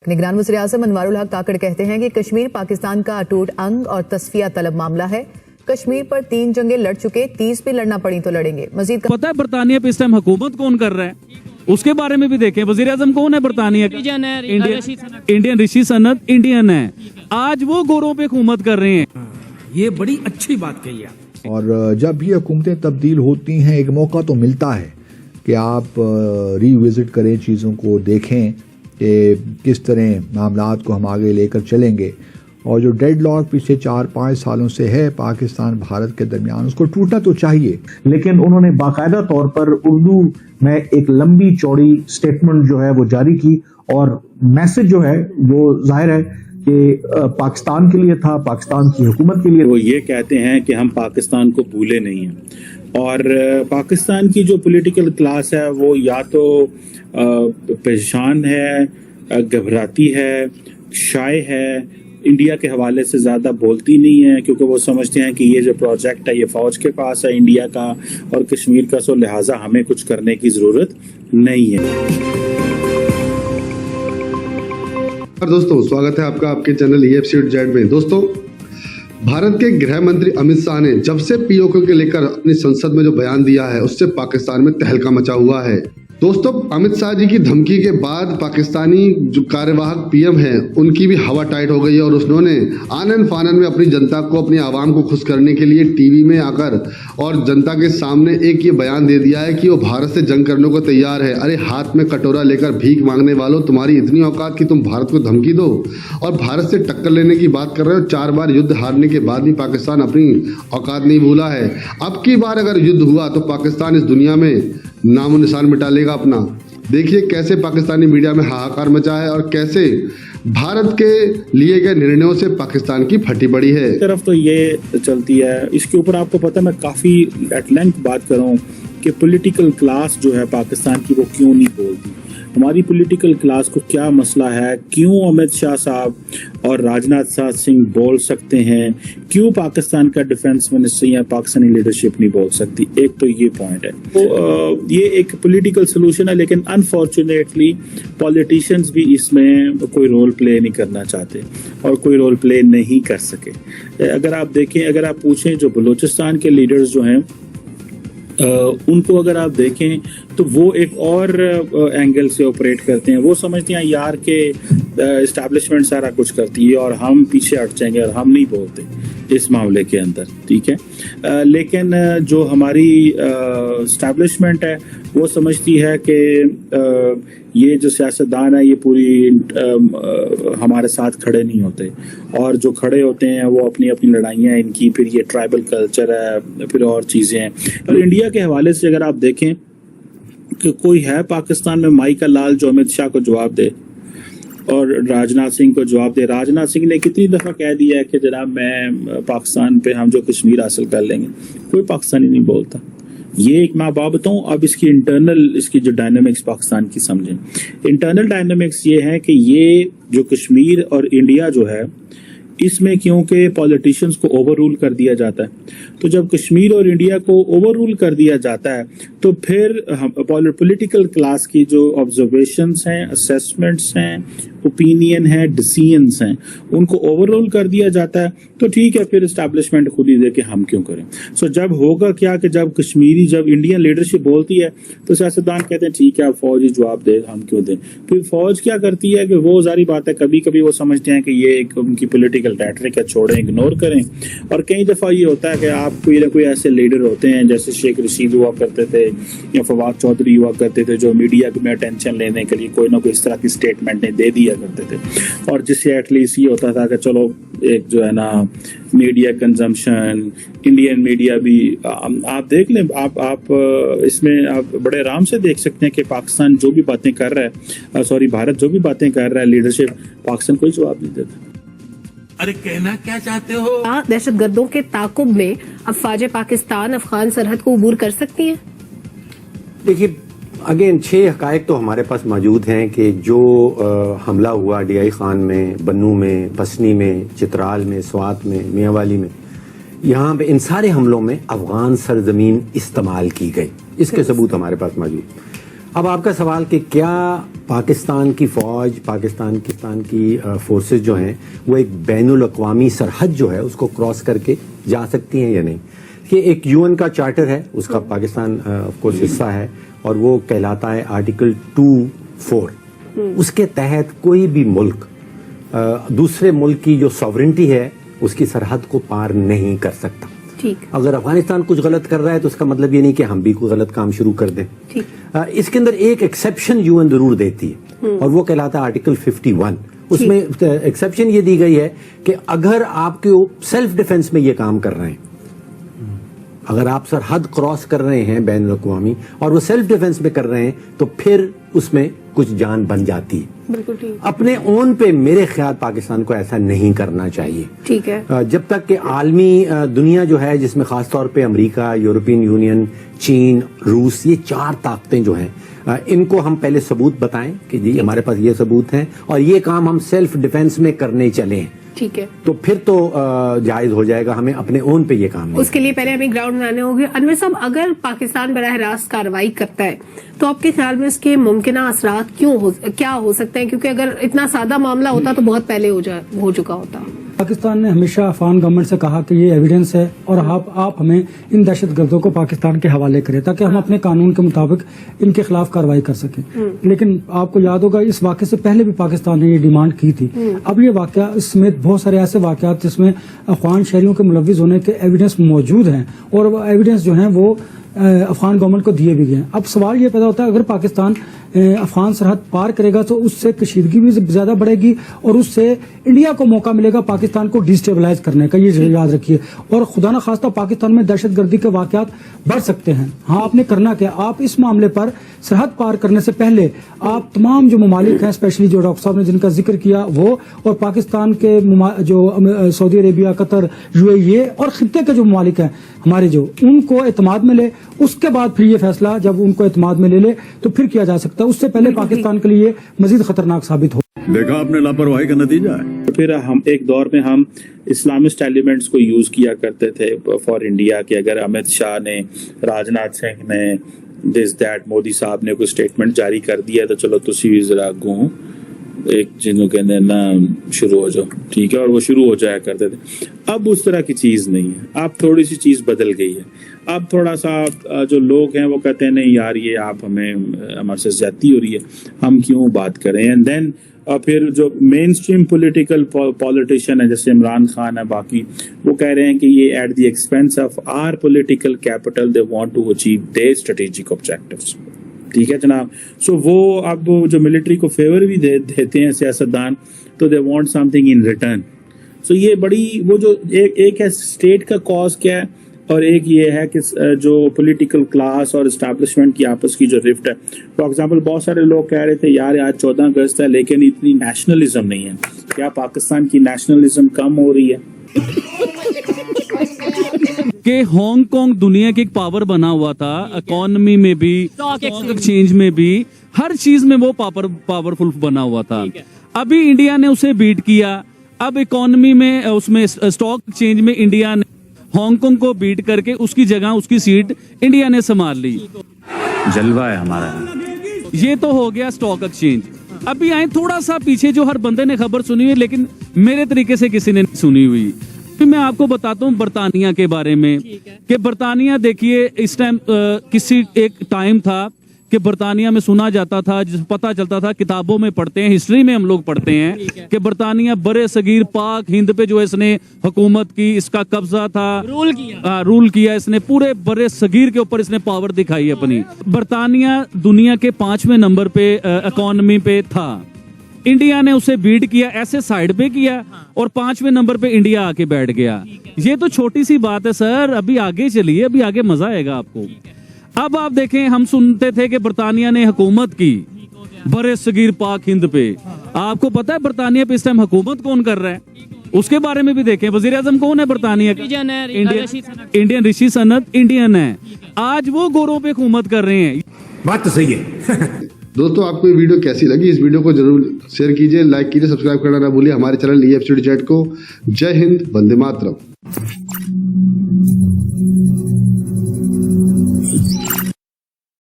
निगरान वज़ीर आज़म अनवारुल हक काकड़ कहते हैं कि कश्मीर पाकिस्तान का अटूट अंग और तस्फिया तलब मामला है। कश्मीर पर 3 जंगें लड़ चुके, 30 भी लड़ना पड़ी तो लड़ेंगे। मजीद पता है बरतानिया पे इस टाइम हुकूमत कौन कर रहा है, उसके बारे में भी देखें। वज़ीर आज़म कौन है बरतानिया का? इंडियन ऋषि सनत इंडियन है। आज वो गोरों पे हुकूमत कर रहे हैं। ये बड़ी अच्छी बात कही है। और जब भी हुकूमतें तब्दील होती हैं एक मौका तो मिलता है कि आप रीविजिट करें, चीज़ों को देखें कि किस तरह मामलात को हम आगे लेकर चलेंगे। और जो डेड लॉक पिछले 4-5 सालों से है पाकिस्तान भारत के दरमियान, उसको टूटना तो चाहिए। लेकिन उन्होंने बाकायदा तौर पर उर्दू में एक लंबी चौड़ी स्टेटमेंट जो है वो जारी की और मैसेज जो है वो जाहिर है कि पाकिस्तान के लिए था, पाकिस्तान की हुकूमत के लिए। वो ये कहते हैं कि हम पाकिस्तान को भूले नहीं हैं और पाकिस्तान की जो पॉलिटिकल क्लास है वो या तो परेशान है, घबराती है, शाय है, इंडिया के हवाले से ज़्यादा बोलती नहीं है क्योंकि वो समझते हैं कि ये जो प्रोजेक्ट है ये फ़ौज के पास है इंडिया का और कश्मीर का, सो लिहाजा हमें कुछ करने की ज़रूरत नहीं है। दोस्तों स्वागत है आपका आपके चैनल EFC में। दोस्तों भारत के गृह मंत्री अमित शाह ने जब से POK के लेकर अपनी संसद में जो बयान दिया है उससे पाकिस्तान में तहलका मचा हुआ है। दोस्तों अमित शाह जी की धमकी के बाद पाकिस्तानी जो कार्यवाहक PM हैं उनकी भी हवा टाइट हो गई है और उन्होंने आनन फानन में अपनी जनता को, अपनी आवाम को खुश करने के लिए टीवी में आकर और जनता के सामने एक ये बयान दे दिया है कि वो भारत से जंग करने को तैयार है। अरे हाथ में कटोरा लेकर भीख मांगने वालों, तुम्हारी इतनी औकात कि तुम भारत को धमकी दो और भारत से टक्कर लेने की बात कर रहे हो। 4 बार युद्ध हारने के बाद भी पाकिस्तान अपनी औकात नहीं भूला है। अब की बार अगर युद्ध हुआ तो पाकिस्तान इस दुनिया में नामो निशान मिटा लेगा अपना। देखिए कैसे पाकिस्तानी मीडिया में हाहाकार मचा है और कैसे भारत के लिए गए निर्णयों से पाकिस्तान की फटी पड़ी है। तरफ तो ये चलती है, इसके ऊपर आपको पता है मैं काफी एट लेंथ बात कर रहा हूँ कि पॉलिटिकल क्लास जो है पाकिस्तान की वो क्यों नहीं बोलती। हमारी पॉलिटिकल क्लास को क्या मसला है, क्यों अमित शाह साहब और राजनाथ सिंह बोल सकते हैं, क्यों पाकिस्तान का डिफेंस मिनिस्टर या पाकिस्तानी लीडरशिप नहीं बोल सकती। एक तो ये पॉइंट है। तो ये एक पॉलिटिकल सोल्यूशन है, लेकिन अनफॉर्चुनेटली पॉलिटिशियंस भी इसमें कोई रोल प्ले नहीं करना चाहते और कोई रोल प्ले नहीं कर सके। अगर आप देखें, अगर आप पूछें जो बलूचिस्तान के लीडर्स जो हैं उनको अगर आप देखें तो वो एक और एंगल से ऑपरेट करते हैं। वो समझते हैं यार के एस्टैब्लिशमेंट सारा कुछ करती है और हम पीछे हट जाएंगे और हम नहीं बोलते इस मामले के अंदर, ठीक है। लेकिन जो हमारी एस्टैब्लिशमेंट है वो समझती है कि ये जो सियासतदान है ये पूरी हमारे साथ खड़े नहीं होते और जो खड़े होते हैं वो अपनी अपनी लड़ाइयाँ इनकी, फिर ये ट्राइबल कल्चर है, फिर और चीज़ें हैं। और इंडिया के हवाले से अगर आप देखें कि कोई है पाकिस्तान में माई का लाल जो अमित शाह को जवाब दे और राजनाथ सिंह को जवाब दे। राजनाथ सिंह ने कितनी दफ़ा कह दिया है कि जनाब मैं पाकिस्तान पे हम जो कश्मीर हासिल कर लेंगे, कोई पाकिस्तानी नहीं बोलता। ये एक मैं बात बताऊँ, अब इसकी इंटरनल, इसकी जो डायनामिक्स पाकिस्तान की समझें। इंटरनल डायनामिक्स ये है कि ये जो कश्मीर और इंडिया जो है इसमें क्योंकि पॉलिटिशियंस को ओवर रूल कर दिया जाता है, तो जब कश्मीर और इंडिया को ओवर रूल कर दिया जाता है तो फिर पॉलिटिकल क्लास की जो ऑब्जर्वेशंस हैं, असेसमेंट्स हैं, ओपिनियन है, डिसीजंस हैं, उनको ओवर रूल कर दिया जाता है। तो ठीक है, फिर एस्टैब्लिशमेंट खुद ही दे के हम क्यों करें। सो जब होगा क्या कि जब इंडियन लीडरशिप बोलती है तो सियासतदान कहते हैं ठीक है फौज ही जवाब दे, हम क्यों दें। फिर फौज क्या करती है कि वो जारी बात है, कभी कभी वो समझते हैं कि ये एक उनकी पॉलिटिकल रैटरिक है, छोड़ें, इग्नोर करें। और कई दफा ये होता है कि आप कोई ना कोई ऐसे लीडर होते हैं जैसे शेख रशीद हुआ करते थे या फवाद चौधरी हुआ करते थे जो मीडिया में अटेंशन लेने के लिए कोई ना कोई इस तरह की स्टेटमेंटें दे दिया करते थे और जिससे एटलीस्ट ये होता था कि चलो एक जो है ना मीडिया कंजम्पशन, इंडियन मीडिया भी आप देख लें, आप इसमें आप बड़े आराम से देख सकते हैं कि पाकिस्तान जो भी बातें कर रहा है, भारत जो भी बातें कर रहा है, लीडरशिप पाकिस्तान कोई जवाब नहीं देता। अरे कहना क्या चाहते हो? दहशत गर्दों के ताकुब में अफवाज पाकिस्तान अफगान सरहद को अबूर कर सकती हैं? देखिए अगेन 6 हकायक तो हमारे पास मौजूद हैं कि जो हमला हुआ DI खान में, बन्नू में, पसनी में, चित्राल में, स्वात में, मियांवाली में, यहाँ पे इन सारे हमलों में अफगान सरजमीन इस्तेमाल की गई, इसके सबूत हमारे पास मौजूद। اب آپ کا سوال کہ کیا پاکستان کی فوج، پاکستان کی فورسز جو ہیں وہ ایک بین الاقوامی سرحد جو ہے اس کو کراس کر کے جا سکتی ہیں یا نہیں؟ یہ ایک UN کا چارٹر ہے، اس کا پاکستان آف کورس حصہ ہے، اور وہ کہلاتا ہے آرٹیکل 2(4). اس کے تحت کوئی بھی ملک دوسرے ملک کی جو ساورنٹی ہے اس کی سرحد کو پار نہیں کر سکتا. اگر افغانستان کچھ غلط کر رہا ہے تو اس کا مطلب یہ نہیں کہ ہم بھی کوئی غلط کام شروع کر دیں. اس کے اندر ایک ایکسیپشن UN ضرور دیتی ہے اور وہ کہلاتا ہے آرٹیکل 51. اس میں ایکسیپشن یہ دی گئی ہے کہ اگر آپ کے سیلف ڈیفense میں یہ کام کر رہے ہیں، اگر آپ سرحد کراس کر رہے ہیں بین الاقوامی اور وہ سیلف ڈیفense میں کر رہے ہیں تو پھر اس میں کچھ جان بن جاتی ہے. اپنے اون پہ میرے خیال پاکستان کو ایسا نہیں کرنا چاہیے. ٹھیک ہے. جب تک کہ عالمی دنیا جو ہے جس میں خاص طور پہ امریکہ، یورپین یونین، چین، روس، یہ 4 طاقتیں جو ہیں ان کو ہم پہلے ثبوت بتائیں کہ جی ہمارے پاس یہ ثبوت ہیں اور یہ کام ہم سیلف ڈیفense میں کرنے چلیں، ٹھیک ہے، تو پھر تو جائز ہو جائے گا. ہمیں اپنے اون پہ یہ کام نہیں. اس کے لیے پہلے ہمیں گراؤنڈ بنانے ہوگے. انور صاحب، اگر پاکستان براہ راست کارروائی کرتا ہے تو آپ کے خیال میں اس کے ممکنہ اثرات کیا ہو سکتے ہیں؟ کیونکہ اگر اتنا سادہ معاملہ ہوتا تو بہت پہلے ہو چکا ہوتا. پاکستان نے ہمیشہ افغان گورنمنٹ سے کہا کہ یہ ایویڈنس ہے اور آپ ہمیں ان دہشت گردوں کو پاکستان کے حوالے کریں تاکہ ہم اپنے قانون کے مطابق ان کے خلاف کارروائی کر سکیں. لیکن آپ کو یاد ہوگا اس واقعے سے پہلے بھی پاکستان نے یہ ڈیمانڈ کی تھی. اب یہ واقعہ اس سمیت بہت سارے ایسے واقعات جس میں افغان شہریوں کے ملوث ہونے کے ایویڈنس موجود ہیں اور وہ ایویڈنس جو ہیں وہ افغان گورنمنٹ کو دیے بھی گئے ہیں. اب سوال یہ پیدا ہوتا ہے اگر پاکستان افغان سرحد پار کرے گا تو اس سے کشیدگی بھی زیادہ بڑھے گی اور اس سے انڈیا کو موقع ملے گا پاکستان کو ڈیسٹیبلائز کرنے کا. یہ یاد رکھیے. اور خدا نخواستہ پاکستان میں دہشت گردی کے واقعات بڑھ سکتے ہیں. ہاں، آپ نے کرنا کیا، آپ اس معاملے پر سرحد پار کرنے سے پہلے آپ تمام جو ممالک ہیں، اسپیشلی جو ڈاکٹر صاحب نے جن کا ذکر کیا وہ، اور پاکستان کے جو سعودی عربیہ، قطر، UAE اور خطے کے جو ممالک ہیں ہمارے جو، ان کو اعتماد میں لے. اس کے بعد پھر یہ فیصلہ جب ان کو اعتماد میں لے لے تو پھر کیا جا سکتا ہے. اس سے پہلے پاکستان کے لیے مزید خطرناک ثابت ہو. دیکھا آپ نے لاپرواہی کا نتیجہ ہے. پھر ہم ایک دور میں ہم اسلامسٹ ایلیمنٹس کو یوز کیا کرتے تھے فار انڈیا کہ اگر امت شاہ نے، راج ناتھ سنگھ نے، دس دیٹ، مودی صاحب نے کوئی اسٹیٹمنٹ جاری کر دیا تو چلو تسی بھی ذرا گوں ایک جنوں کہتے ہیں نا شروع ہو جاؤ، ٹھیک ہے، اور وہ شروع ہو جایا کرتے تھے. اب اس طرح کی چیز نہیں ہے. اب تھوڑی سی چیز بدل گئی ہے. اب تھوڑا سا جو لوگ ہیں وہ کہتے ہیں نہیں یار یہ آپ ہمارے سے زیادتی ہو رہی ہے، ہم کیوں بات کریں. اینڈ دین پھر جو مین اسٹریم پولیٹیکل پالیٹیشین ہے جیسے عمران خان ہے، باقی وہ کہہ رہے ہیں کہ یہ at the expense of our political capital they want to achieve their strategic objectives. ٹھیک ہے جناب. سو وہ اب جو ملٹری کو فیور بھی دیتے ہیں سیاستدان تو they want something in return. So یہ بڑی وہ جو ایک ہے اسٹیٹ کا کاز کیا ہے اور ایک یہ ہے کہ جو پولیٹیکل کلاس اور اسٹیبلشمنٹ کی آپس کی جو رفٹ ہے. فار ایگزامپل بہت سارے لوگ کہہ رہے تھے یار آج 14 اگست ہے لیکن اتنی نیشنلزم نہیں ہے. کیا پاکستان کی نیشنلزم کم ہو رہی ہے؟ کہ ہانگ کانگ دنیا کی ایک پاور بنا ہوا تھا، اکانومی میں بھی، اسٹاک ایکسچینج میں بھی، ہر چیز میں وہ پاورفل بنا ہوا تھا. ابھی انڈیا نے اسے بیٹ کیا. اب اکانومی میں، اس میں اسٹاک ایکسچینج میں انڈیا نے ہانگ کانگ کو بیٹ کر کے اس کی جگہ، اس کی سیٹ انڈیا نے سنبھال لی. جلوہ ہے ہمارا. یہ تو ہو گیا اسٹاک ایکسچینج. ابھی آئے تھوڑا سا پیچھے، جو ہر بندے نے خبر سنی ہوئی لیکن میرے طریقے سے کسی نے نہیں سنی ہوئی. میں آپ کو بتاتا ہوں برطانیہ کے بارے میں کہ برطانیہ دیکھیے اس ٹائم کسی ایک ٹائم تھا کہ برطانیہ میں سنا جاتا تھا، جس پتا چلتا تھا، کتابوں میں پڑھتے ہیں، ہسٹری میں ہم لوگ پڑھتے ہیں کہ برطانیہ برے صغیر پاک ہند پہ جو اس نے حکومت کی، اس کا قبضہ تھا، رول کیا اس نے، پورے برے صغیر کے اوپر اس نے پاور دکھائی اپنی. برطانیہ دنیا کے 5ویں نمبر پہ اکانومی پہ تھا. انڈیا نے اسے بیٹ کیا، ایسے سائیڈ پہ کیا اور 5ویں نمبر پہ انڈیا آ کے بیٹھ گیا. یہ تو چھوٹی سی بات ہے سر. ابھی آگے چلیے، ابھی آگے مزہ آئے گا آپ کو. اب آپ دیکھیں، ہم سنتے تھے کہ برطانیہ نے حکومت کی برے صغیر پاک ہند پہ. آپ کو پتا ہے برطانیہ پہ اس ٹائم حکومت کون کر رہا ہے؟ اس کے بارے میں بھی دیکھیں. وزیر اعظم کون ہے برطانیہ کا؟ انڈین رشی سنت انڈین ہے. آج وہ گوروں پہ حکومت کر رہے ہیں. بات تو صحیح ہے. دوستوں آپ کو یہ ویڈیو کیسی لگی؟ اس ویڈیو کو ضرور شیئر کیجیے، لائک کیجیے، سبسکرائب کرنا نہ بھولیے ہمارے چینل EF City Chat کو. جے ہند، وندے ماترم.